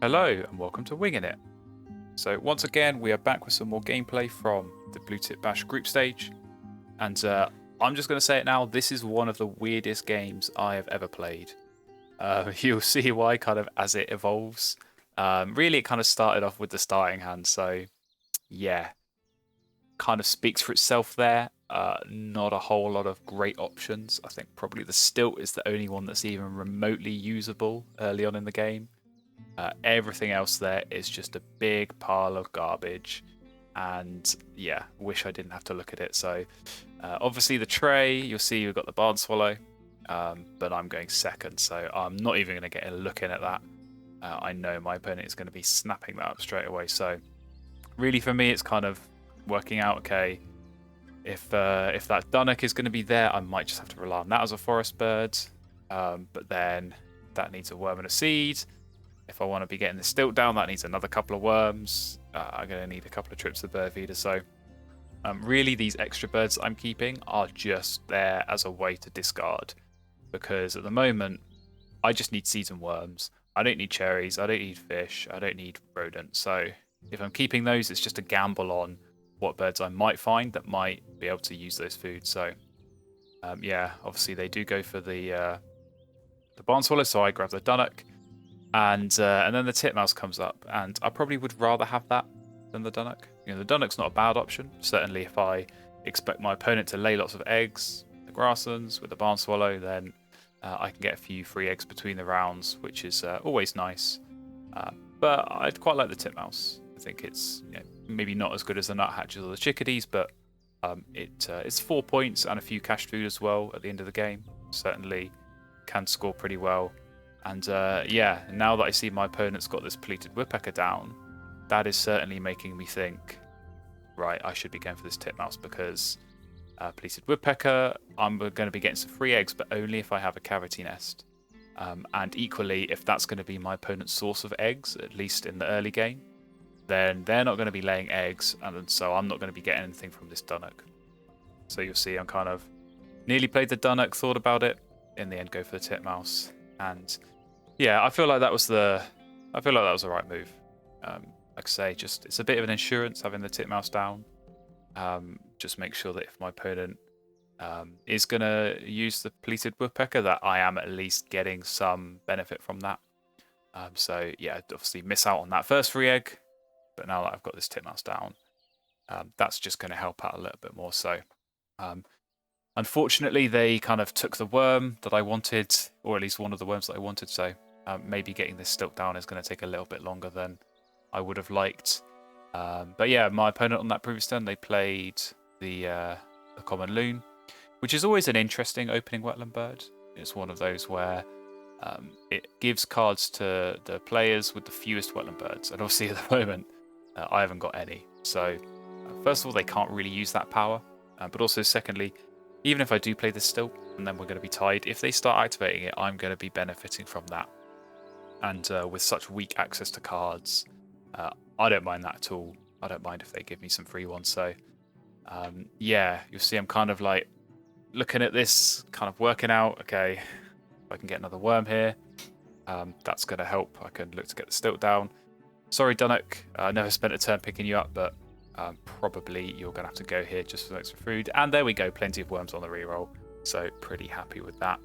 Hello and welcome to Wingin It. So once again, we are back with some more gameplay from the Blue Tip Bash group stage, and I'm just going to say it now. This is one of the weirdest games I have ever played. You'll see why, kind of as it evolves. Really, it kind of started off with the starting hand, so yeah, kind of speaks for itself there. Not a whole lot of great options. I think probably the stilt is the only one that's even remotely usable early on in the game. Everything else there is just a big pile of garbage, and yeah, wish I didn't have to look at it. So obviously the tray, you'll see we've got the barn swallow, but I'm going second, so I'm not even going to get a look in at that. I know my opponent is going to be snapping that up straight away. So really for me, it's kind of working out, okay, if that dunnock is going to be there, I might just have to rely on that as a forest bird, but then that needs a worm and a seed. If I want to be getting the stilt down, that needs another couple of worms. I'm going to need a couple of trips to the bird feeder. So really, these extra birds I'm keeping are just there as a way to discard. Because at the moment, I just need seeds and worms. I don't need cherries. I don't need fish. I don't need rodents. So if I'm keeping those, it's just a gamble on what birds I might find that might be able to use those foods. So yeah, obviously they do go for the barn swallow. So I grab the dunnock. And then the titmouse comes up, and I probably would rather have that than the dunnock. You know, the dunnock's not a bad option. Certainly, if I expect my opponent to lay lots of eggs, the grasslands with the barn swallow, then I can get a few free eggs between the rounds, which is always nice. But I'd quite like the titmouse. I think it's maybe not as good as the nuthatches or the chickadees, but it's 4 points and a few cash food as well at the end of the game. Certainly can score pretty well. And yeah, now that I see my opponent's got this pleated woodpecker down, that is certainly making me think, right, I should be going for this titmouse because pleated woodpecker, I'm going to be getting some free eggs, but only if I have a cavity nest. And equally, if that's going to be my opponent's source of eggs, at least in the early game, then they're not going to be laying eggs, and so I'm not going to be getting anything from this dunnock. So you'll see I'm kind of nearly played the dunnock, thought about it, in the end go for the titmouse. And yeah, I feel like that was the right move. Like I say, just it's a bit of an insurance having the titmouse down. Just make sure that if my opponent is gonna use the pleated woodpecker, that I am at least getting some benefit from that. So yeah, obviously miss out on that first free egg, but now that I've got this titmouse down, that's just going to help out a little bit more. So unfortunately, they kind of took the worm that I wanted, or at least one of the worms that I wanted. So maybe getting this stilt down is going to take a little bit longer than I would have liked. But yeah, my opponent on that previous turn, they played the common loon, which is always an interesting opening wetland bird. It's one of those where it gives cards to the players with the fewest wetland birds. And obviously at the moment, I haven't got any. So first of all, they can't really use that power. But also secondly, even if I do play this still, and then we're going to be tied, if they start activating it, I'm going to be benefiting from that. And with such weak access to cards, I don't mind that at all. I don't mind if they give me some free ones. So yeah, you'll see I'm kind of like looking at this, kind of working out, okay, if I can get another worm here, that's going to help. I can look to get the stilt down. Sorry, dunnock, I never spent a turn picking you up, but probably you're going to have to go here just for extra food. And there we go, plenty of worms on the reroll. So pretty happy with that.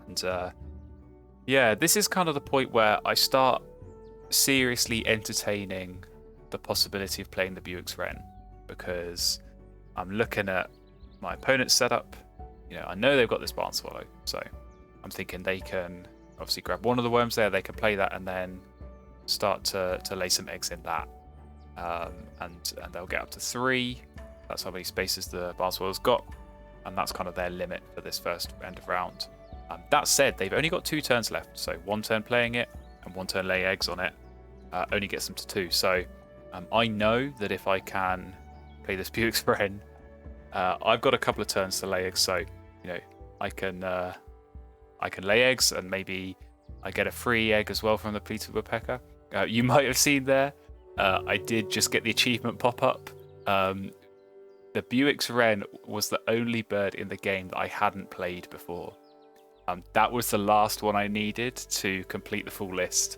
And yeah, this is kind of the point where I start seriously entertaining the possibility of playing the Buick's Wren, because I'm looking at my opponent's setup. You know, I know they've got this barn swallow, so I'm thinking they can obviously grab one of the worms there, they can play that and then start to lay some eggs in that. And they'll get up to 3. That's how many spaces the barn swallow's got, and that's kind of their limit for this first end of round. That said, they've only got 2 turns left, so 1 turn playing it and 1 turn laying eggs on it only gets them to 2. So I know that if I can play this Buick's Wren, I've got a couple of turns to lay eggs, so you know I can lay eggs, and maybe I get a free egg as well from the pleated woodpecker. You might have seen there, I did just get the achievement pop up. The Buick's Wren was the only bird in the game that I hadn't played before. That was the last one I needed to complete the full list.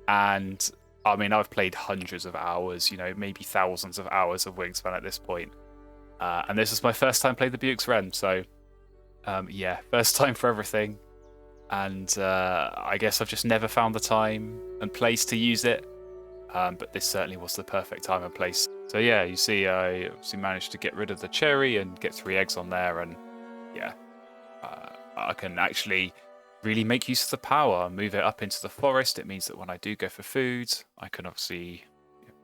And I mean, I've played hundreds of hours, you know, maybe thousands of hours of Wingspan at this point. And this is my first time playing the Buick's Ren, so yeah, first time for everything. And I guess I've just never found the time and place to use it. But this certainly was the perfect time and place. So yeah, you see, I obviously managed to get rid of the cherry and get 3 eggs on there, and yeah, I can actually really make use of the power, move it up into the forest. It means that when I do go for food, I can obviously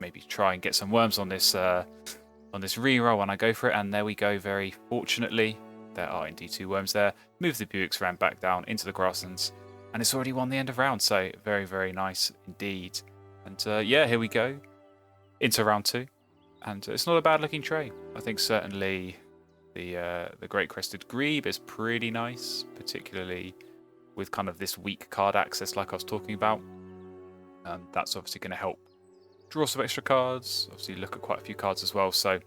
maybe try and get some worms on this reroll when I go for it. And there we go. Very fortunately, there are indeed 2 worms there. Move the Buick's Ram back down into the grasslands, and it's already won the end of round. So very, very nice indeed. And yeah, here we go into round 2, and it's not a bad looking tray. I think certainly the Great Crested Grebe is pretty nice, particularly with kind of this weak card access like I was talking about. That's obviously going to help draw some extra cards, obviously look at quite a few cards as well, so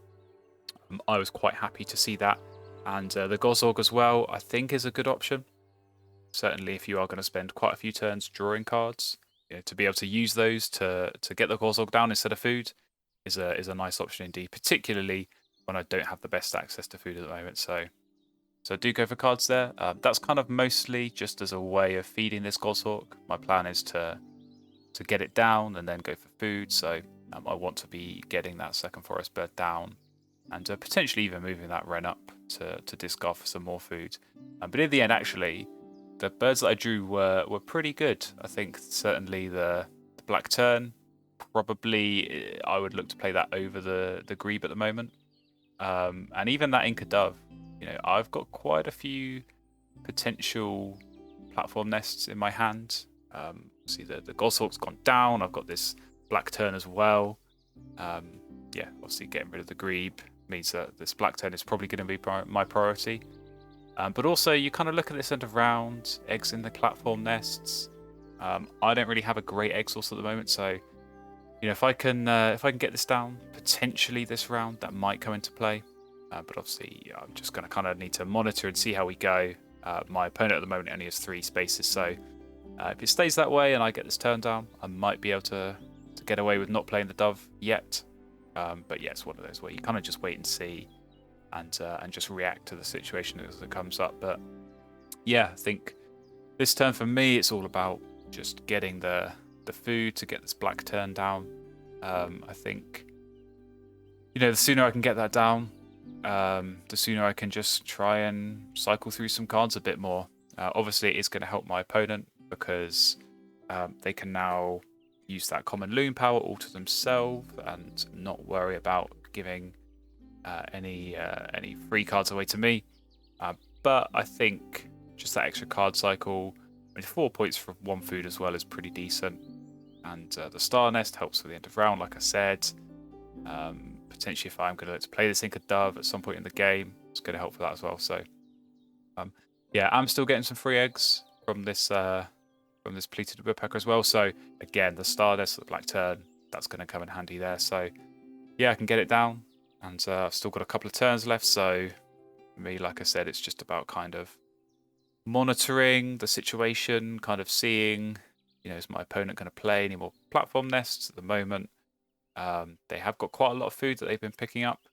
I was quite happy to see that. And the Gozorg as well, I think is a good option. Certainly if you are going to spend quite a few turns drawing cards, you know, to be able to use those to get the Gozorg down instead of food is a nice option indeed, particularly when I don't have the best access to food at the moment. So do go for cards there. That's kind of mostly just as a way of feeding this Gozorg. My plan is to get it down and then go for food. So I want to be getting that second forest bird down, and potentially even moving that wren up to discard for some more food. But in the end, actually, the birds that I drew were pretty good. I think certainly the black tern, probably I would look to play that over the grebe at the moment. And even that Inca dove, you know, I've got quite a few potential platform nests in my hand. See, the Goshawk's gone down. I've got this black tern as well. Yeah, obviously getting rid of the grebe means that this black tern is probably going to be my priority. But also, you kind of look at this end of round, eggs in the platform nests. I don't really have a great egg source at the moment, so you know, if I can get this down potentially this round, that might come into play. But obviously, I'm just going to kind of need to monitor and see how we go. My opponent at the moment only has 3 spaces, so if it stays that way and I get this turn down, I might be able to get away with not playing the dove yet. But yeah, it's one of those where you kind of just wait and see, and just react to the situation as it comes up. But yeah, I think this turn for me, it's all about just getting the food to get this black tern down. I think, you know, the sooner I can get that down, the sooner I can just try and cycle through some cards a bit more. Obviously, it's going to help my opponent because they can now use that common loom power all to themselves and not worry about giving any free cards away to me. But I think just that extra card cycle, I mean, 4 points for 1 food as well is pretty decent. And the star nest helps for the end of round, like I said. Potentially, if I'm going to look to play this Inca dove at some point in the game, it's going to help for that as well. So yeah, I'm still getting some free eggs from this pleated woodpecker as well. So again, the star nest, the black tern, that's going to come in handy there. So yeah, I can get it down, and I've still got a couple of turns left. So for me, like I said, it's just about kind of monitoring the situation, kind of seeing, you know, is my opponent going to play any more platform nests at the moment? They have got quite a lot of food that they've been picking up,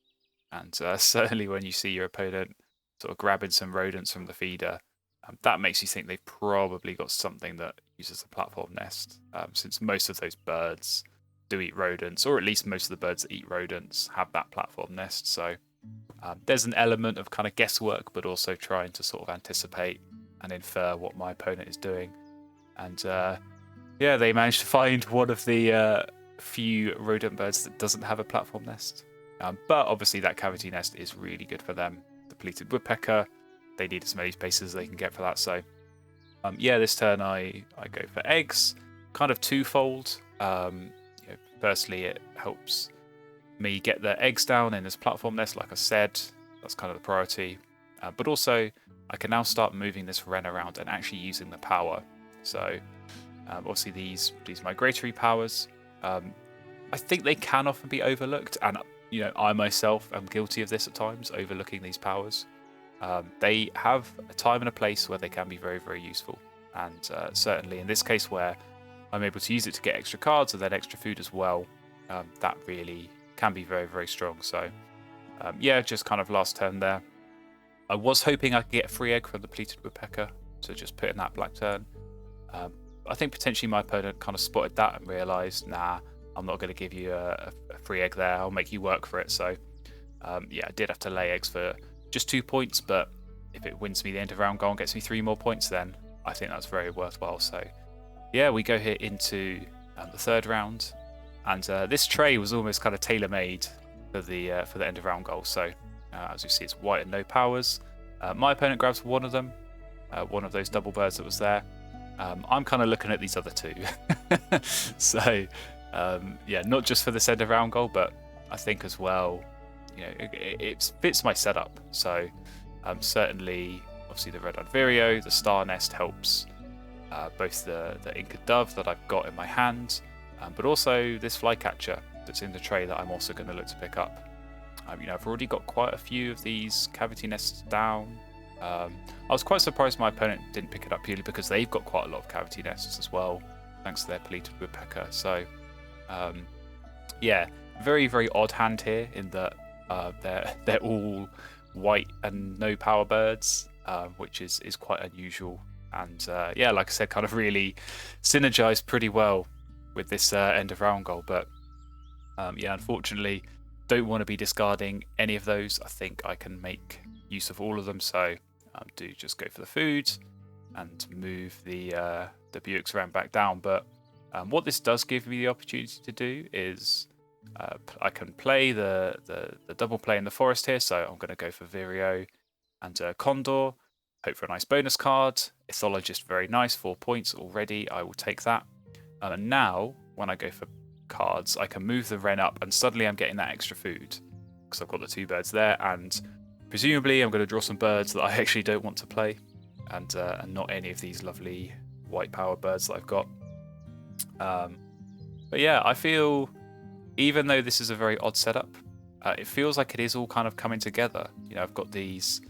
and certainly when you see your opponent sort of grabbing some rodents from the feeder, that makes you think they've probably got something that uses the platform nest, since most of those birds do eat rodents, or at least most of the birds that eat rodents have that platform nest. So there's an element of kind of guesswork, but also trying to sort of anticipate and infer what my opponent is doing. And yeah, they managed to find one of the few rodent birds that doesn't have a platform nest. But obviously that cavity nest is really good for them. The pleated woodpecker, they need as many spaces as they can get for that. So yeah, this turn I go for eggs, kind of twofold. You know, firstly, it helps me get the eggs down in this platform nest, like I said. That's kind of the priority. But also, I can now start moving this wren around and actually using the power. So obviously these migratory powers, I think they can often be overlooked, and you know, I myself am guilty of this at times, overlooking these powers. They have a time and a place where they can be very, very useful, and certainly in this case where I'm able to use it to get extra cards and then extra food as well. That really can be very, very strong. So yeah, just kind of last turn there. I was hoping I could get a free egg from the Pleated Woodpecker to just put in that black turn. I think potentially my opponent kind of spotted that and realised, nah, I'm not going to give you a free egg there. I'll make you work for it. So yeah, I did have to lay eggs for just 2 points, but if it wins me the end of round goal and gets me 3 more points, then I think that's very worthwhile. So yeah, we go here into the third round, and this tray was almost kind of tailor-made for the end of round goal. So as you see, it's white and no powers. My opponent grabs one of them, one of those double birds that was there. I'm kind of looking at these other two. So yeah, not just for this end of round goal, but I think as well, you know, it fits my setup. So certainly, obviously the red-eyed vireo, the star nest helps both the Inca dove that I've got in my hand, but also this flycatcher that's in the tray that I'm also going to look to pick up. You know, I've already got quite a few of these cavity nests down. I was quite surprised my opponent didn't pick it up purely because they've got quite a lot of cavity nests as well, thanks to their Pleated Woodpecker. So yeah, very, very odd hand here in that they're all white and no power birds, which is quite unusual. And yeah, like I said, kind of really synergized pretty well with this end of round goal. But yeah, unfortunately, don't want to be discarding any of those. I think I can make use of all of them. So do just go for the food and move the Buick's Ram back down. But what this does give me the opportunity to do is I can play the double play in the forest here. So I'm going to go for Vireo and Condor. Hope for a nice bonus card. Ethologist, very nice, 4 points already. I will take that. And now, when I go for cards, I can move the Wren up, and suddenly I'm getting that extra food because I've got the 2 birds there, and presumably I'm going to draw some birds that I actually don't want to play, and not any of these lovely white power birds that I've got. But yeah, I feel, even though this is a very odd setup, it feels like it is all kind of coming together. You know, I've got these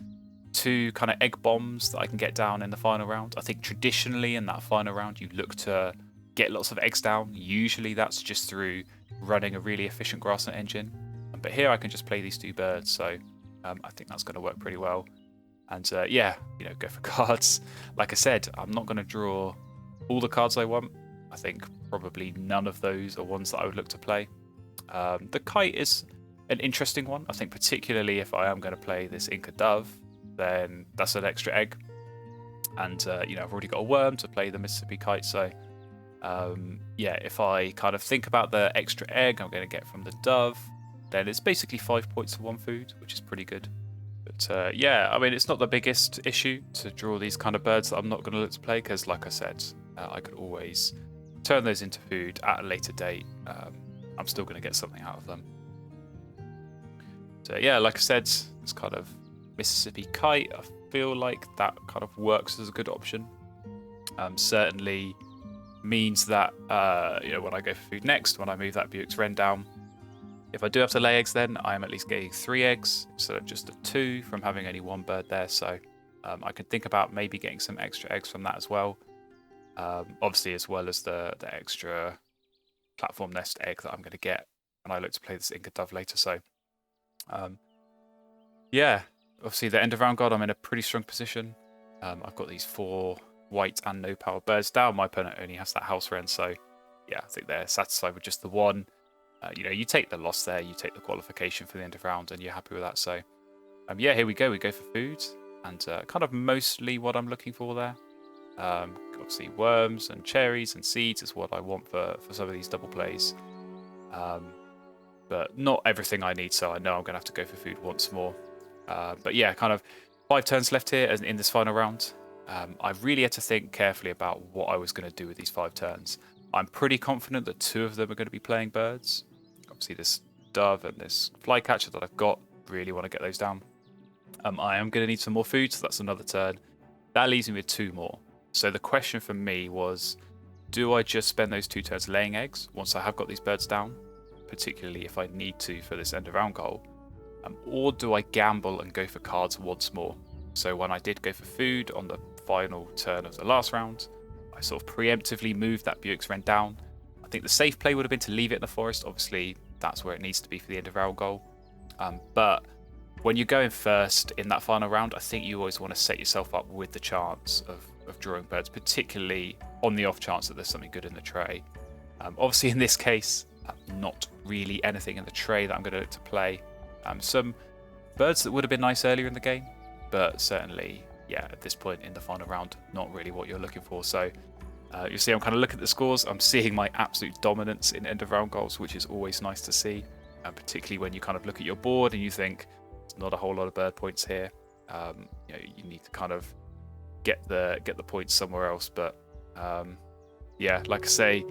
2 kind of egg bombs that I can get down in the final round. I think traditionally in that final round you look to get lots of eggs down. Usually that's just through running a really efficient grassland engine. But here I can just play these 2 birds, so I think that's going to work pretty well. And yeah, you know, go for cards. Like I said, I'm not going to draw all the cards I want. I think probably none of those are ones that I would look to play. The kite is an interesting one. I think particularly if I am going to play this Inca dove, then that's an extra egg. And you know, I've already got a worm to play the Mississippi kite, so yeah, if I kind of think about the extra egg I'm going to get from the dove, then it's basically 5 points for 1 food, which is pretty good. But yeah, I mean, it's not the biggest issue to draw these kind of birds that I'm not going to look to play, because like I said, I could always turn those into food at a later date. I'm still going to get something out of them. So yeah, like I said, it's kind of Mississippi kite. I feel like that kind of works as a good option. Certainly means that you know, when I go for food next, when I move that Buick's Wren down, if I do have to lay eggs, then I am at least getting 3 eggs instead of just a 2 from having only 1 bird there. So I can think about maybe getting some extra eggs from that as well. Obviously, as well as the extra platform nest egg that I'm going to get when I look to play this Inca dove later. So yeah, obviously the end of round god, I'm in a pretty strong position. I've got these 4 white and no power birds down. My opponent only has that house wren, so yeah, I think they're satisfied with just the 1. You know, you take the loss there, you take the qualification for the end of round, and you're happy with that. So yeah, here we go. We go for food, and kind of mostly what I'm looking for there. Obviously worms and cherries and seeds is what I want for some of these double plays. But not everything I need, so I know I'm going to have to go for food once more. But yeah, kind of 5 turns left here in this final round. I really had to think carefully about what I was going to do with these 5 turns. I'm pretty confident that 2 of them are going to be playing birds. Obviously this dove and this flycatcher that I've got, really want to get those down. I am going to need some more food, so that's another turn. That leaves me with 2 more. So the question for me was, do I just spend those 2 turns laying eggs once I have got these birds down, particularly if I need to for this end of round goal, or do I gamble and go for cards once more? So when I did go for food on the final turn of the last round, I sort of preemptively moved that Buick's Wren down. I think the safe play would have been to leave it in the forest. Obviously, that's where it needs to be for the end of round goal. But when you're going first in that final round, I think you always want to set yourself up with the chance of drawing birds, particularly on the off chance that there's something good in the tray. Obviously, in this case, not really anything in the tray that I'm going to look to play. Some birds that would have been nice earlier in the game, but certainly, yeah, at this point in the final round, not really what you're looking for. So you see I'm kind of looking at the scores. I'm seeing my absolute dominance in end of round goals, which is always nice to see, particularly when you kind of look at your board and you think there's not a whole lot of bird points here. You need to kind of get the points somewhere else. But yeah, like I say,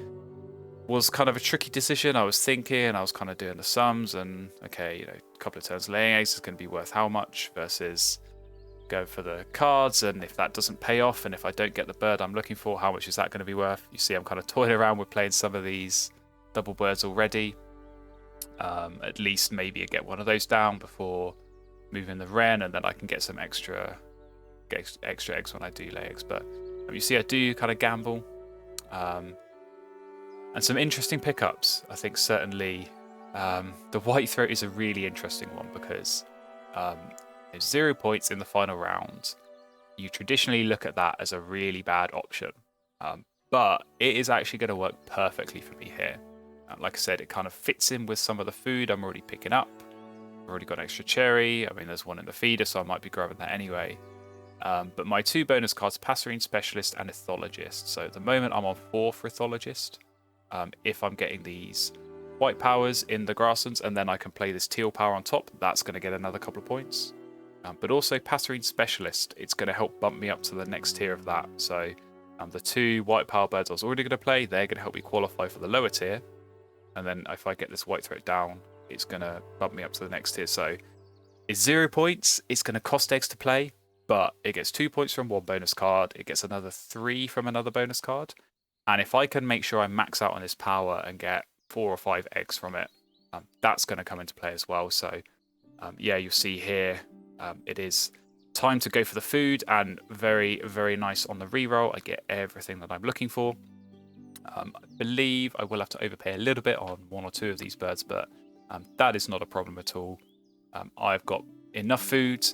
was kind of a tricky decision. I was thinking, I was kind of doing the sums, and okay, a couple of turns laying eggs is going to be worth how much versus go for the cards, and if that doesn't pay off, and if I don't get the bird I'm looking for, how much is that going to be worth? You see I'm kind of toying around with playing some of these double birds already. At least maybe I get one of those down before moving the wren, and then I can get some extra eggs when I do lay eggs. But you see I do kind of gamble. And some interesting pickups. I think certainly the white throat is a really interesting one because 0 points in the final round. You traditionally look at that as a really bad option, but it is actually going to work perfectly for me here. Like I said, it kind of fits in with some of the food I'm already picking up. I've already got extra cherry. I mean, there's one in the feeder, so I might be grabbing that anyway. But my 2 bonus cards, Passerine Specialist and Ethologist. So at the moment I'm on 4 for Ethologist. If I'm getting these white powers in the grasslands, and then I can play this teal power on top, that's going to get another couple of points. But also Passerine Specialist, it's going to help bump me up to the next tier of that. So the 2 white power birds I was already going to play, they're going to help me qualify for the lower tier. And then if I get this white throat down, it's going to bump me up to the next tier. So it's 0 points. It's going to cost eggs to play, but it gets 2 points from one bonus card. It gets another 3 from another bonus card. And if I can make sure I max out on this power and get 4 or 5 eggs from it, that's going to come into play as well. So yeah, you'll see here, it is time to go for the food, and very, very nice on the reroll. I get everything that I'm looking for. I believe I will have to overpay a little bit on 1 or 2 of these birds, but that is not a problem at all. I've got enough food,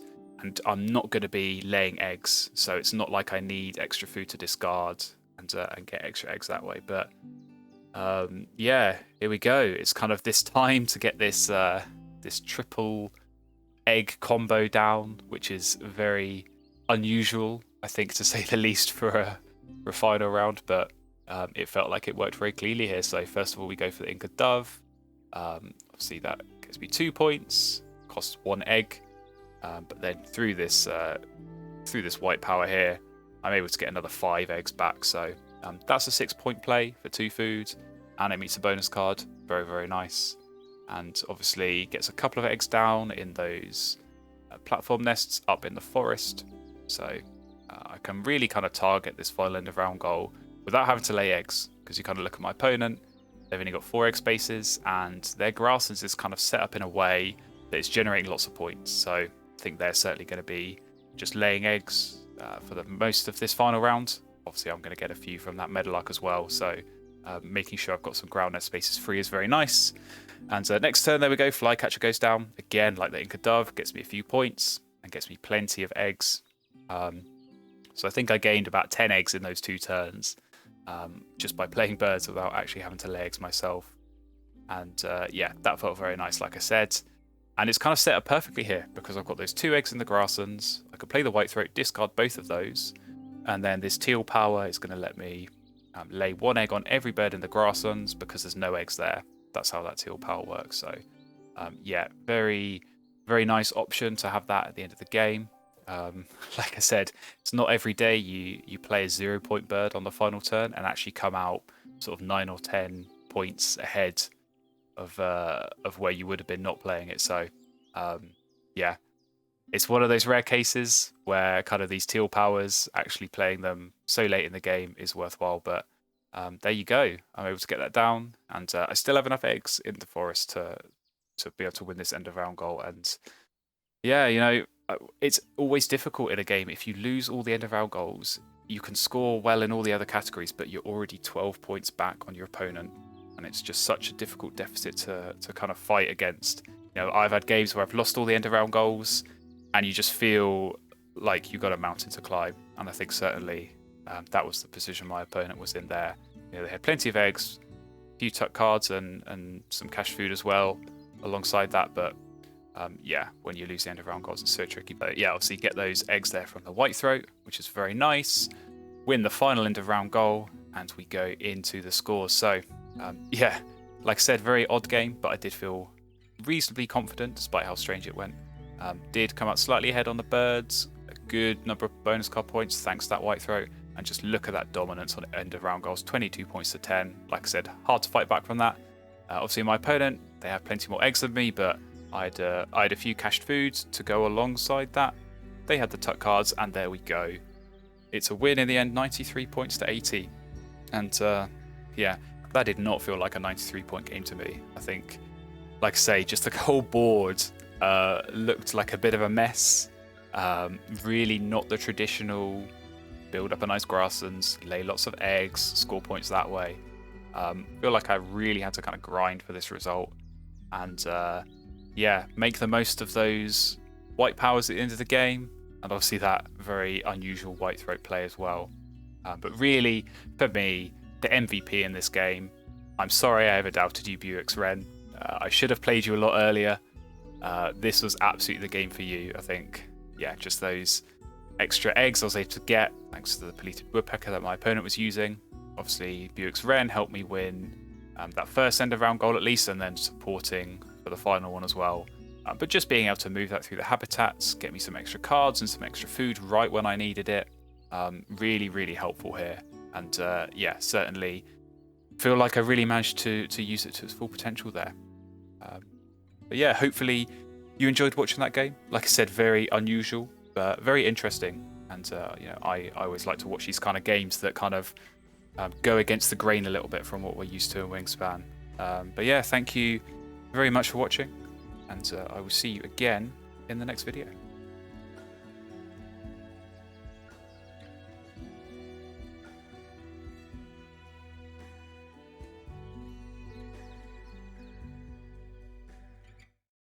and I'm not going to be laying eggs, so it's not like I need extra food to discard and get extra eggs that way. But yeah, here we go. It's kind of this time to get this this triple egg combo down, which is very unusual, I think, to say the least, for a final round. But it felt like it worked very cleanly here. So first of all, we go for the Inca Dove. Obviously that gives me 2 points, costs 1 egg. But then through this white power here, I'm able to get another 5 eggs back. So that's a 6-point play for 2 food, and it meets a bonus card. Very, very nice. And obviously gets a couple of eggs down in those platform nests up in the forest. So I can really kind of target this final end of round goal without having to lay eggs, because you kind of look at my opponent, they've only got 4 egg spaces, and their grasslands is kind of set up in a way that it's generating lots of points. So I think they're certainly going to be just laying eggs for the most of this final round. Obviously I'm going to get a few from that Meadowlark as well, so making sure I've got some ground nest spaces free is very nice. And next turn, there we go, Flycatcher goes down again, like the Inca Dove, gets me a few points and gets me plenty of eggs. So I think I gained about 10 eggs in those 2 turns, just by playing birds without actually having to lay eggs myself. And yeah, that felt very nice, like I said. And it's kind of set up perfectly here, because I've got those 2 eggs in the grasslands. I could play the white throat, discard both of those, and then this teal power is going to let me lay 1 egg on every bird in the grasslands, because there's no eggs there. That's how that teal power works. So yeah, very, very nice option to have that at the end of the game. Like I said, it's not every day you play a 0-point bird on the final turn and actually come out sort of 9 or 10 points ahead of where you would have been not playing it. So yeah, it's one of those rare cases where kind of these teal powers, actually playing them so late in the game is worthwhile. But there you go, I'm able to get that down, and I still have enough eggs in the forest to be able to win this end of round goal. And yeah, you know, it's always difficult in a game if you lose all the end of round goals. you can score well in all the other categories, but you're already 12 points back on your opponent, and it's just such a difficult deficit to kind of fight against. You know, I've had games where I've lost all the end of round goals, and you just feel like you've got a mountain to climb. And I think certainly that was the position my opponent was in there. You know, they had plenty of eggs, a few tuck cards, and some cash food as well alongside that. But yeah, when you lose the end of round goals, it's so tricky. But yeah, obviously get those eggs there from the white throat, which is very nice. Win the final end of round goal, and we go into the scores. So yeah, like I said, very odd game, but I did feel reasonably confident despite how strange it went. Did come out slightly ahead on the birds, a good number of bonus card points thanks to that white throat, and just look at that dominance on end of round goals, 22 points to 10. Like I said, hard to fight back from that. Obviously my opponent, they have plenty more eggs than me, but I had a few cached foods to go alongside that. They had the tuck cards, and there we go. It's a win in the end, 93 points to 80. And yeah, that did not feel like a 93-point game to me. I think, like I say, just the whole board looked like a bit of a mess. Really not the traditional build up a nice grasslands, lay lots of eggs, score points that way. Feel like I really had to kind of grind for this result. And yeah, make the most of those white powers at the end of the game, and obviously that very unusual white throat play as well. But really, for me, the MVP in this game, I'm sorry I ever doubted you, Buick's Wren. I should have played you a lot earlier. This was absolutely the game for you, I think. Yeah, just those extra eggs I was able to get thanks to the Polluted Woodpecker that my opponent was using. Obviously, Buick's Wren helped me win that first end of round goal at least, and then supporting for the final one as well. But just being able to move that through the habitats, get me some extra cards and some extra food right when I needed it. Really, really helpful here. And yeah, certainly feel like I really managed to use it to its full potential there. But yeah, hopefully you enjoyed watching that game. Like I said, very unusual, but very interesting. And you know, I always like to watch these kind of games that kind of go against the grain a little bit from what we're used to in Wingspan. But yeah, thank you very much for watching, and I will see you again in the next video.